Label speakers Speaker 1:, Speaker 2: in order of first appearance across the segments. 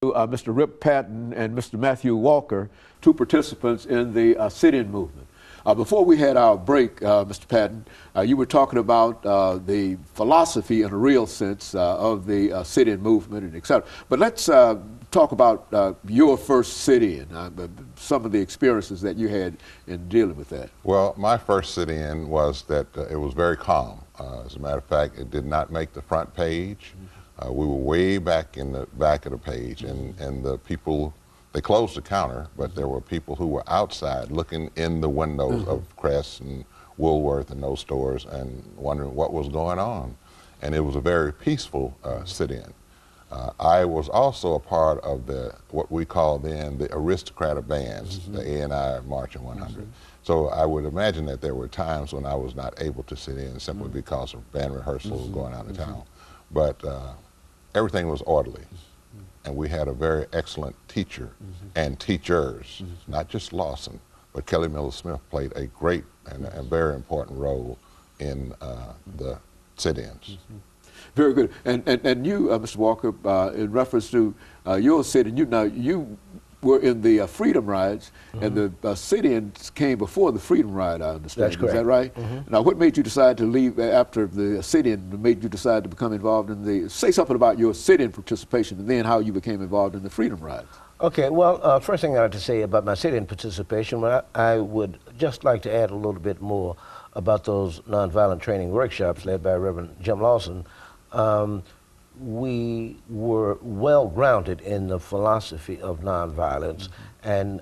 Speaker 1: Mr. RPatton and Mr. Matthew Walker, two participants in the sit-in movement. Before we had our break, Mr. Patton, you were talking about the philosophy in a real sense of the sit-in movement and et cetera. But let's talk about your first sit-in, some of the experiences that you had in dealing with that.
Speaker 2: Well, my first sit-in was that it was very calm. As a matter of fact, it did not make the front page. We were way back in the back of the page, and the people, they closed the counter, but there were people who were outside looking in the windows of Crest and Woolworth and those stores and wondering what was going on. And it was a very peaceful sit-in. I was also a part of what we call then the aristocratic bands, the A&I Marching 100. So I would imagine that there were times when I was not able to sit in simply because of band rehearsals going out of town. But everything was orderly, and we had a very excellent teacher and teachers, not just Lawson, but Kelly Miller Smith played a great and a very important role in the sit-ins.
Speaker 1: Very good. And you, Mr. Walker, in reference to your sit-in, you were in the Freedom Rides, and the sit-ins came before the Freedom Ride, I understand.
Speaker 3: That's correct.
Speaker 1: Is that right? Now, what made you decide to leave after the sit-in, made you decide to become involved in the, say something about your sit-in participation and then how you became involved in the Freedom Rides?
Speaker 3: Okay, well, first thing I have to say about my sit-in participation, I would just like to add a little bit more about those nonviolent training workshops led by Reverend Jim Lawson. We were well grounded in the philosophy of nonviolence, and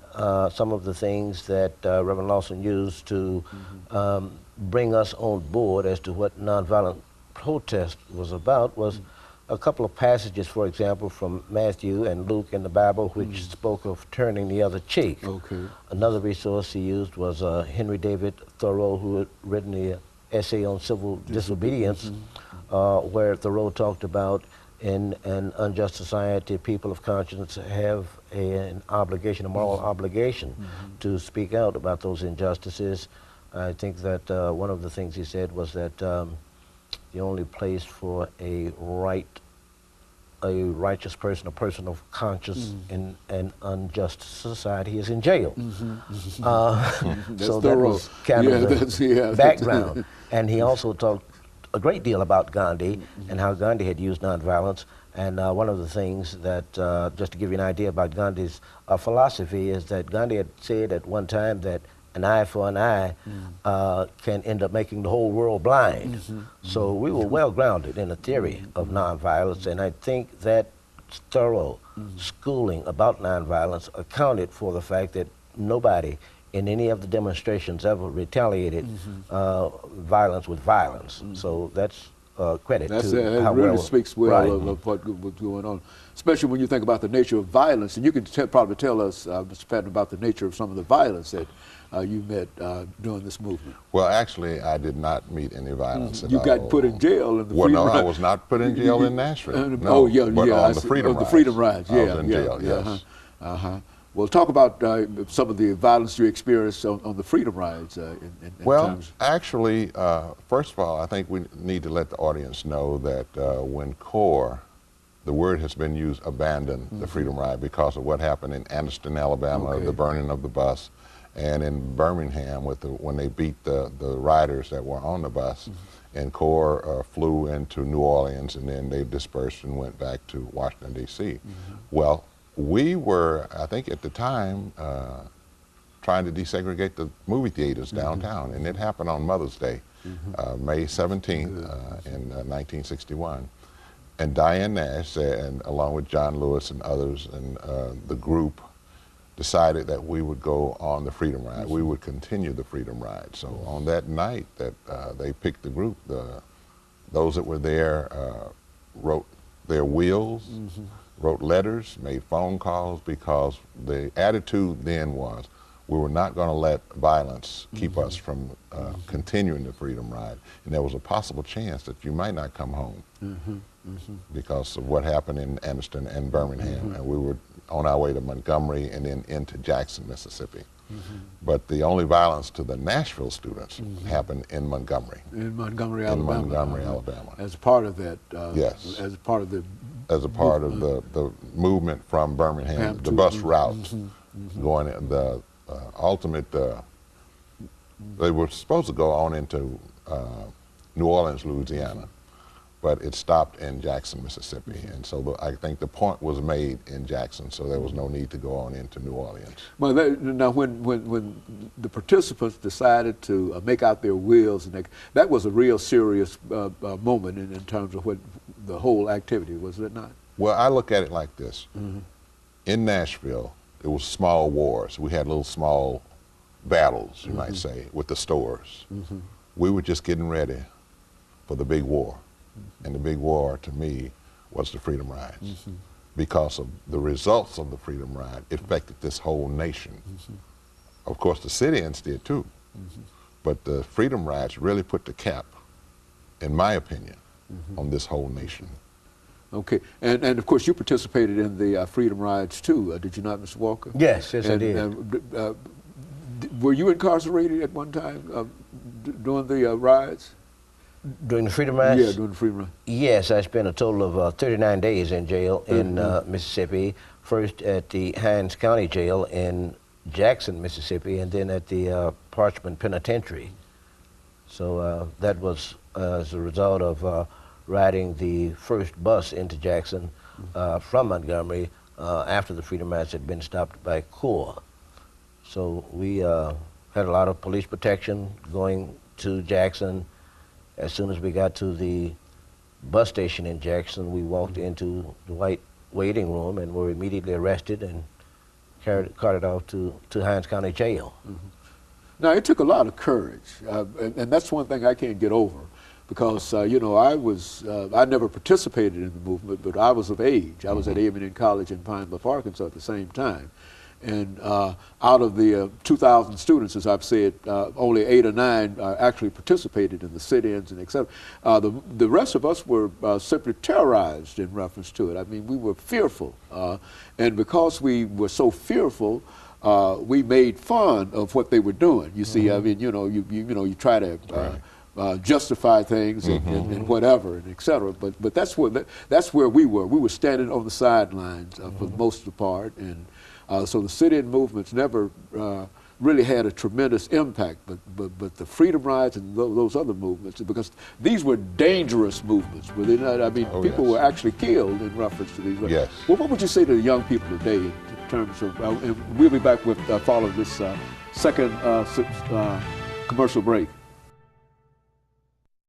Speaker 3: some of the things that Reverend Lawson used to bring us on board as to what nonviolent protest was about was a couple of passages, for example, from Matthew and Luke in the Bible, which spoke of turning the other cheek.
Speaker 1: Okay.
Speaker 3: Another resource he used was Henry David Thoreau, who had written the essay on civil disobedience, where Thoreau talked about in an unjust society, people of conscience have an obligation, a moral obligation to speak out about those injustices. I think that one of the things he said was that the only place for a righteous person, a person of conscience in an unjust society is in jail. So that was kind of the background. And he also talked a great deal about Gandhi and how Gandhi had used nonviolence. And one of the things that, just to give you an idea about Gandhi's philosophy, is that Gandhi had said at one time that an eye for an eye can end up making the whole world blind. So we were well grounded in a theory of nonviolence, and I think that thorough schooling about nonviolence accounted for the fact that nobody in any of the demonstrations ever retaliated violence with violence. So that's credit to how
Speaker 1: really
Speaker 3: well
Speaker 1: speaks well of what was going on, especially when you think about the nature of violence. And you can probably tell us, Mr. Patton, about the nature of some of the violence that you met during this movement.
Speaker 2: Well, actually, I did not meet any violence at all.
Speaker 1: You got put in jail in the
Speaker 2: Well,
Speaker 1: Freedom
Speaker 2: no,
Speaker 1: Ride.
Speaker 2: I was not put in jail in Nashville. No,
Speaker 1: oh, yeah,
Speaker 2: but
Speaker 1: yeah.
Speaker 2: on the Freedom Rides.
Speaker 1: The Freedom Rides, yeah.
Speaker 2: I was in jail, yes.
Speaker 1: Well, talk about some of the violence you experienced on the Freedom Rides.
Speaker 2: Well, actually, first of all, I think we need to let the audience know that when CORE, the word has been used, abandoned the Freedom Ride because of what happened in Anniston, Alabama, the burning of the bus, and in Birmingham when they beat the riders that were on the bus. And CORE flew into New Orleans, and then they dispersed and went back to Washington, D.C. Well, we were, I think at the time, trying to desegregate the movie theaters downtown, and it happened on Mother's Day, May 17th in 1961. And Diane Nash, and along with John Lewis and others, and the group decided that we would go on the Freedom Ride. We would continue the Freedom Ride. So on that night that they picked the group, those that were there wrote their wills, wrote letters, made phone calls, because the attitude then was we were not going to let violence keep us from continuing the Freedom Ride. And there was a possible chance that you might not come home because of what happened in Anniston and Birmingham. And we were on our way to Montgomery and then into Jackson, Mississippi. But the only violence to the Nashville students happened in Montgomery.
Speaker 1: In Montgomery, Alabama.
Speaker 2: In Montgomery, Alabama.
Speaker 1: As part of that.
Speaker 2: Yes.
Speaker 1: As part of the
Speaker 2: as a part of the movement from Birmingham, the bus route going in, the ultimate, they were supposed to go on into New Orleans, Louisiana, but it stopped in Jackson, Mississippi. And so I think the point was made in Jackson, so there was no need to go on into New Orleans.
Speaker 1: Well, now when the participants decided to make out their wills, and that was a real serious moment in terms of what the whole activity, was it not?
Speaker 2: Well, I look at it like this. In Nashville, it was small wars. We had little small battles, you might say, with the stores. We were just getting ready for the big war. And the big war, to me, was the Freedom Rides. Because of the results of the Freedom Ride, it affected this whole nation. Of course, the sit-ins did too. But the Freedom Rides really put the cap, in my opinion, on this whole nation.
Speaker 1: Okay, and of course you participated in the Freedom Rides too, did you not, Mr. Walker?
Speaker 3: Yes, yes, I did.
Speaker 1: Were you incarcerated at one time during the rides?
Speaker 3: During the Freedom Rides?
Speaker 1: Yeah, during the Freedom Rides.
Speaker 3: Yes, I spent a total of 39 days in jail in Mississippi, first at the Hinds County Jail in Jackson, Mississippi, and then at the Parchman Penitentiary. So that was as a result of riding the first bus into Jackson from Montgomery after the Freedom Rides had been stopped by Corps. So we had a lot of police protection going to Jackson. As soon as we got to the bus station in Jackson, we walked into the white waiting room and were immediately arrested and carted off to Hinds County Jail.
Speaker 1: Now, it took a lot of courage, and that's one thing I can't get over, because, you know, I never participated in the movement, but I was of age. I was at A&M College in Pine Bluff, Arkansas at the same time. And out of the 2,000 students, as I've said, only 8 or 9 actually participated in the sit-ins and et cetera. The rest of us were simply terrorized in reference to it. I mean, we were fearful. And because we were so fearful, we made fun of what they were doing. You see, I mean, you know, you try to justify things and whatever and et cetera. But that's where we were. We were standing on the sidelines for the most of the part, and so the sit-in movements never really had a tremendous impact, but the Freedom Rides and those other movements, because these were dangerous movements, were they not? I mean, people were actually killed in reference to these.
Speaker 3: Yes.
Speaker 1: Well, what would you say to the young people today in terms of, and we'll be back with following this second commercial break.